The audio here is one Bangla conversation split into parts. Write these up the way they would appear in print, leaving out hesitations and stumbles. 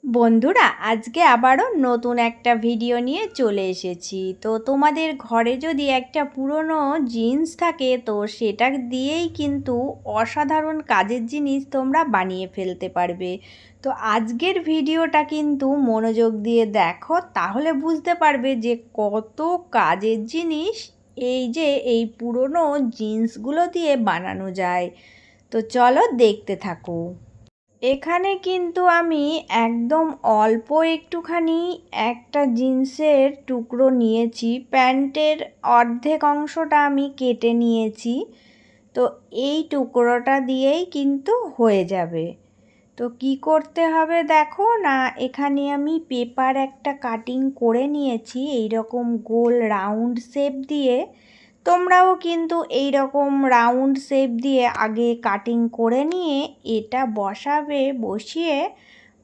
বন্ধুরা, আজকে আবারও নতুন একটা ভিডিও নিয়ে চলে এসেছি। তো তোমাদের ঘরে যদি একটা পুরনো জিন্স থাকে, তো সেটা দিয়েই কিন্তু অসাধারণ কাজের জিনিস তোমরা বানিয়ে ফেলতে পারবে। তো আজকের ভিডিওটা কিন্তু মনোযোগ দিয়ে দেখো, তাহলে বুঝতে পারবে যে কত কাজের জিনিস এই পুরনো জিন্সগুলো দিয়ে বানানো যায়। তো চলো দেখতে থাকো। এখানে কিন্তু আমি একদম অল্প একটুখানি একটা জিন্সের টুকরো নিয়েছি, প্যান্টের অর্ধেক অংশটা আমি কেটে নিয়েছি। তো এই টুকরোটা দিয়েই কিন্তু হয়ে যাবে। তো কি করতে হবে দেখো না, এখানে আমি পেপার একটা কাটিং করে নিয়েছি এই রকম গোল রাউন্ড শেপ দিয়ে। তোমরাও কিন্তু এই রকম রাউন্ড শেপ দিয়ে আগে কাটিং করে নিয়ে এটা বসাবে, বসিয়ে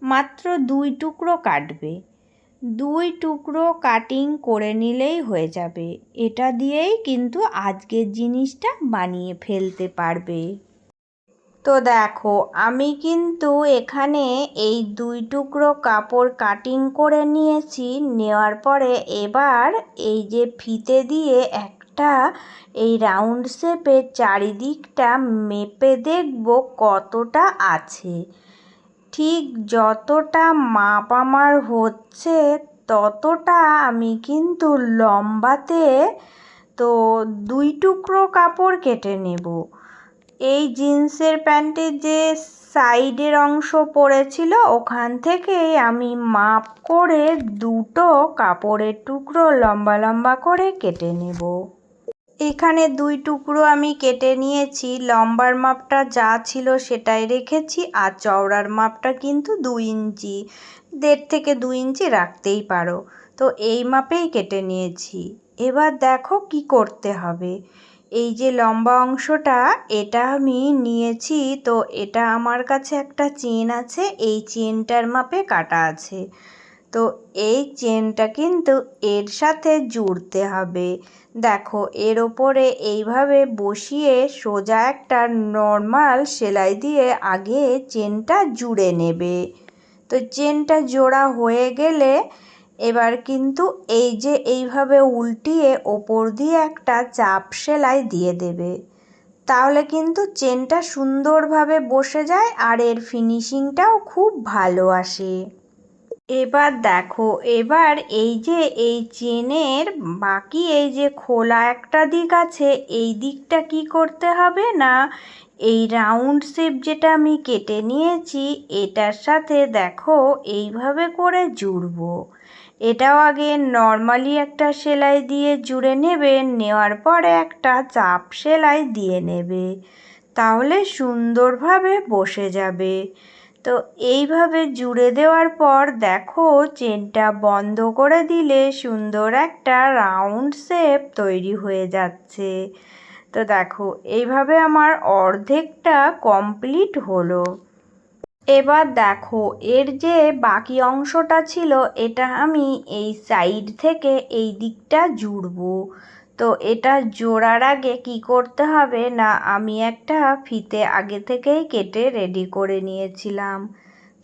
মাত্র 2 টুকরো কাটবে। 2 টুকরো কাটিং করে নিলেই হয়ে যাবে। এটা দিয়েই কিন্তু আজকের জিনিসটা বানিয়ে ফেলতে পারবে। তো দেখো, আমি কিন্তু এখানে এই 2 টুকরো কাপড় কাটিং করে নিয়েছি। নেওয়ার পরে এবার এই যে ফিতে দিয়ে একটা এই রাউন্ড শেপের চারিদিকটা মেপে দেখব কতটা আছে। ঠিক যতটা মাপ আমার হচ্ছে ততটা আমি কিন্তু লম্বাতে তো 2 টুকরো কাপড় কেটে নেব। এই জিন্সের প্যান্টের যে সাইডের অংশ পড়েছিল ওখান থেকেই আমি মাপ করে 2টো কাপড়ের টুকরো লম্বা লম্বা করে কেটে নেব। এখানে 2 টুকরো আমি কেটে নিয়েছি। লম্বার মাপটা যা ছিল সেটাই রেখেছি, আর চওড়ার মাপটা কিন্তু 2 ইঞ্চি, 1.5 থেকে 2 ইঞ্চি রাখতেই পারো। তো এই মাপেই কেটে নিয়েছি। এবার দেখো কি করতে হবে। এই যে লম্বা অংশটা এটা আমি নিয়েছি, তো এটা আমার কাছে একটা চেন আছে, এই চেনটার মাপে কাটা আছে। তো এই চেনটা কিন্তু এর সাথে জুড়তে হবে। দেখো, এর ওপরে এইভাবে বসিয়ে সোজা একটা নর্মাল সেলাই দিয়ে আগে চেনটা জুড়ে নেবে। তো চেনটা জোড়া হয়ে গেলে এবার কিন্তু এই যে এইভাবে উল্টিয়ে ওপর দিয়ে একটা চাপ সেলাই দিয়ে দেবে। তাহলে কিন্তু চেনটা সুন্দরভাবে বসে যায় আর এর ফিনিশিংটাও খুব ভালো আসে। এবার দেখো, এবার এই যে এই চেনের বাকি এই যে খোলা একটা দিক আছে, এই দিকটা কি করতে হবে না, এই রাউন্ড শেপ যেটা আমি কেটে নিয়েছি এটার সাথে দেখো এইভাবে করে জুড়বো। এটাও আগে নর্মালি একটা সেলাই দিয়ে জুড়ে নেবে, নেওয়ার পরে একটা চাপ সেলাই দিয়ে নেবে, তাহলে সুন্দরভাবে বসে যাবে। তো এইভাবে জুড়ে দেওয়ার পর দেখো চেনটা বন্ধ করে দিলে সুন্দর একটা রাউন্ড শেপ তৈরি হয়ে যাচ্ছে। তো দেখো, এইভাবে আমার অর্ধেকটা কমপ্লিট হলো। এবার দেখো, এর যে বাকি অংশটা ছিল এটা আমি এই সাইড থেকে এই দিকটা জুড়বো। তো এটা জোড়ার আগে কি করতে হবে না, আমি একটা ফিতে আগে থেকেই কেটে রেডি করে নিয়েছিলাম।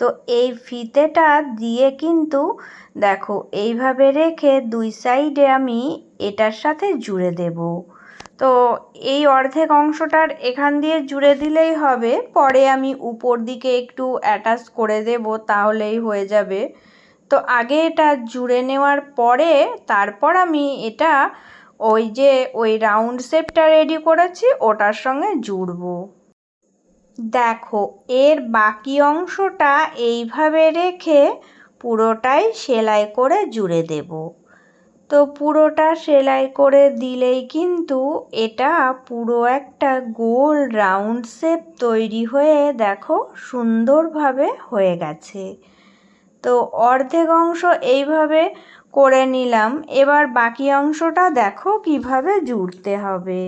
তো এই ফিতেটা দিয়ে কিন্তু দেখো এইভাবে রেখে 2 সাইডে আমি এটার সাথে জুড়ে দেব। তো এই অর্ধেক অংশটার এখান দিয়ে জুড়ে দিলেই হবে, পরে আমি উপর দিকে একটু অ্যাটাচ করে দেব, তাহলেই হয়ে যাবে। তো আগে এটা জুড়ে নেওয়ার পরে তারপর আমি এটা ওই যে ওই রাউন্ড শেপটা রেডি করেছি ওটার সঙ্গে জুড়বো। দেখো, এর বাকি অংশটা এইভাবে রেখে পুরোটাই সেলাই করে জুড়ে দেব। তো পুরোটা সেলাই করে দিলেই কিন্তু এটা পুরো একটা গোল রাউন্ড শেপ তৈরি হয়ে দেখো সুন্দরভাবে হয়ে গেছে। তো অর্ধেক অংশ এইভাবে করে নিলাম। এবার বাকি অংশটা দেখো কিভাবে জুড়তে হবে।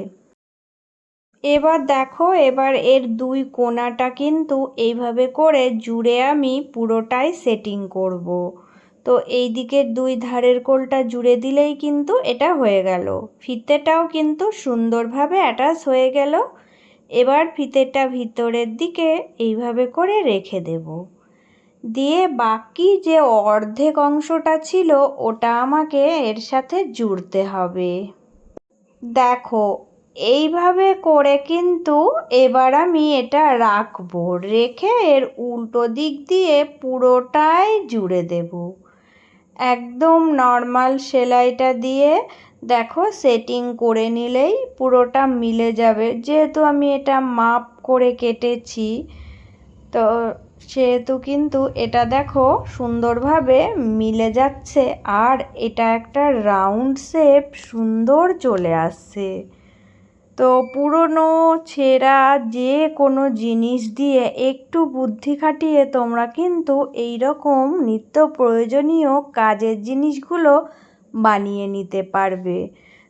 এবার দেখো, এবার এর 2 কোণাটা কিন্তু এইভাবে করে জুড়ে আমি পুরোটাই সেটিং করব। তো এই দিকের 2 ধারের কোলটা জুড়ে দিলেই কিন্তু এটা হয়ে গেল। ফিতেটাও কিন্তু সুন্দরভাবে অ্যাটাচ হয়ে গেল। এবার ফিতেটা ভিতরের দিকে এইভাবে করে রেখে দেব। দিয়ে বাকি যে অর্ধেক অংশটা ছিল ওটা আমাকে এর সাথে জুড়তে হবে। দেখো এইভাবে করে কিন্তু এবার আমি এটা রাখবো, রেখে এর উল্টো দিক দিয়ে পুরোটাই জুড়ে দেব। একদম নর্মাল সেলাইটা দিয়ে দেখো সেটিং করে নিলেই পুরোটা মিলে যাবে। যেহেতু আমি এটা মাপ করে কেটেছি, তো সেহেতু কিন্তু এটা দেখো সুন্দরভাবে মিলে যাচ্ছে, আর এটা একটা রাউন্ড শেপ সুন্দর চলে আসছে। তো পুরনো ছেঁড়া যে কোনো জিনিস দিয়ে একটু বুদ্ধি খাটিয়ে তোমরা কিন্তু এই রকম নিত্য প্রয়োজনীয় কাজের জিনিসগুলো বানিয়ে নিতে পারবে।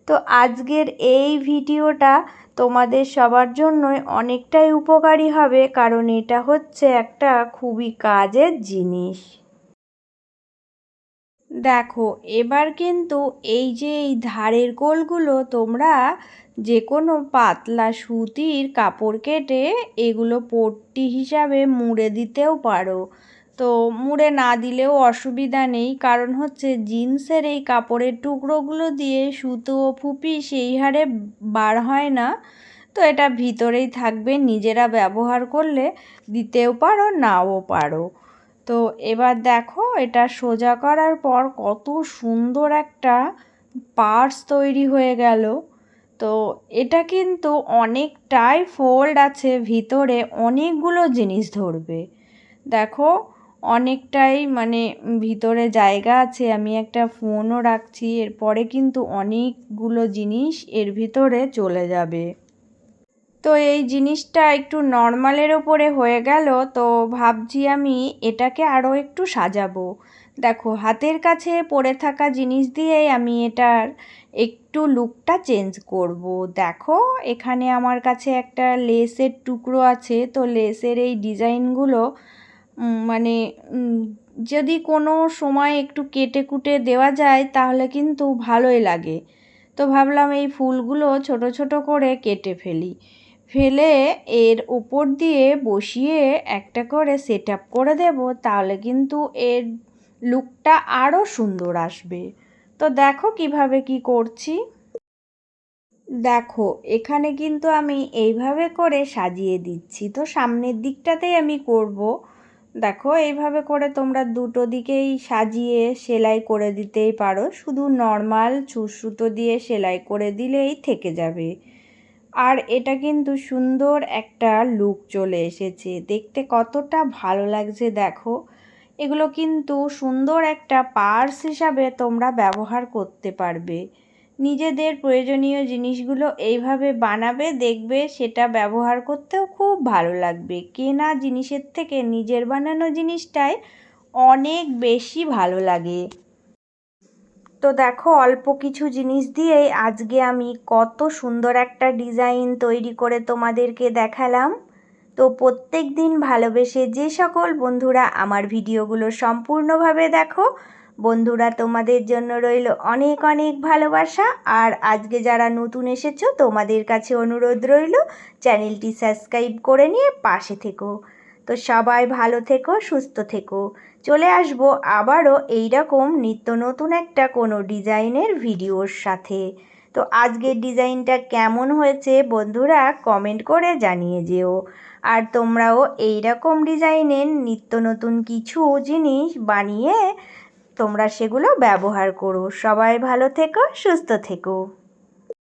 তো আজকের এই ভিডিওটা তোমাদের সবার জন্যই অনেকটাই উপকারী হবে, কারণ এটা হচ্ছে একটা খুবই কাজের জিনিস। দেখো এবার কিন্তু এই যে এই ধারের কোলগুলো তোমরা যে কোনো পাতলা সুতির কাপড় কেটে এগুলো পট্টি হিসাবে মুড়ে দিতেও পারো। তো মুড়ে না দিলেও অসুবিধা নেই, কারণ হচ্ছে জিন্সের এই কাপড়ের টুকরোগুলো দিয়ে সুতো ফুপি সেই হারে বার হয় না। তো এটা ভিতরেই থাকবে, নিজেরা ব্যবহার করলে দিতেও পারো নাও পারো। তো এবার দেখো এটা সোজা করার পর কত সুন্দর একটা পার্স তৈরি হয়ে গেল। তো এটা কিন্তু অনেকটাই ফোল্ড আছে, ভিতরে অনেকগুলো জিনিস ধরবে। দেখো অনেকটাই মানে ভিতরে জায়গা আছে, আমি একটা ফোনও রাখছি, এরপরে কিন্তু অনেকগুলো জিনিস এর ভিতরে চলে যাবে। তো এই জিনিসটা একটু নর্মালের ওপরে হয়ে গেল, তো ভাবছি আমি এটাকে আরও একটু সাজাবো। দেখো হাতের কাছে পড়ে থাকা জিনিস দিয়েই আমি এটার একটু লুকটা চেঞ্জ করব। দেখো এখানে আমার কাছে একটা লেসের টুকরো আছে, তো লেসের এই ডিজাইনগুলো মানে যদি কোনো সময় একটু কেটে কুটে দেওয়া যায় তাহলে কিন্তু ভালোই লাগে। তো ভাবলাম এই ফুলগুলো ছোট ছোট করে কেটে ফেলে এর উপর দিয়ে বসিয়ে একটা করে সেট আপ করে দেব, তাহলে কিন্তু এর লুকটা আরও সুন্দর আসবে। তো দেখো কিভাবে কি করছি। দেখো এখানে কিন্তু আমি এইভাবে করে সাজিয়ে দিচ্ছি, তো সামনের দিকটাতেই আমি করব। দেখো এইভাবে করে তোমরা দুটো দিকেই সাজিয়ে সেলাই করে দিতেই পারো, শুধু নর্মাল সুতো দিয়ে সেলাই করে দিলেই থেকে যাবে। আর এটা কিন্তু সুন্দর একটা লুক চলে এসেছে, দেখতে কতটা ভালো লাগছে দেখো। এগুলো কিন্তু সুন্দর একটা পার্স হিসাবে তোমরা ব্যবহার করতে পারবে। নিজেদের প্রয়োজনীয় জিনিসগুলো এইভাবে বানাবে, দেখবে সেটা ব্যবহার করতেও খুব ভালো লাগবে। কেনা জিনিসের থেকে নিজের বানানো জিনিসটাই অনেক বেশি ভালো লাগে। তো দেখো অল্প কিছু জিনিস দিয়েই আজকে আমি কত সুন্দর একটা ডিজাইন তৈরি করে তোমাদেরকে দেখালাম। তো প্রত্যেক দিন ভালোবেসে যে সকল বন্ধুরা আমার ভিডিওগুলো সম্পূর্ণভাবে দেখো, বন্ধুরা তোমাদের জন্য রইল অনেক অনেক ভালোবাসা। আর আজকে যারা নতুন এসেছো তোমাদের কাছে অনুরোধ রইল চ্যানেলটি সাবস্ক্রাইব করে নিয়ে পাশে থেকো। তো সবাই ভালো থেকো, সুস্থ থেকো। চলে আসবো আবারও এইরকম নিত্য নতুন একটা কোনো ডিজাইনের ভিডিওর সাথে। তো আজকের ডিজাইনটা কেমন হয়েছে বন্ধুরা কমেন্ট করে জানিয়ে যেও। আর তোমরাও এই রকম ডিজাইনের নিত্য নতুন কিছু জিনিস বানিয়ে তোমরা সেগুলো ব্যবহার করো। সবাই ভালো থেকো, সুস্থ থেকো।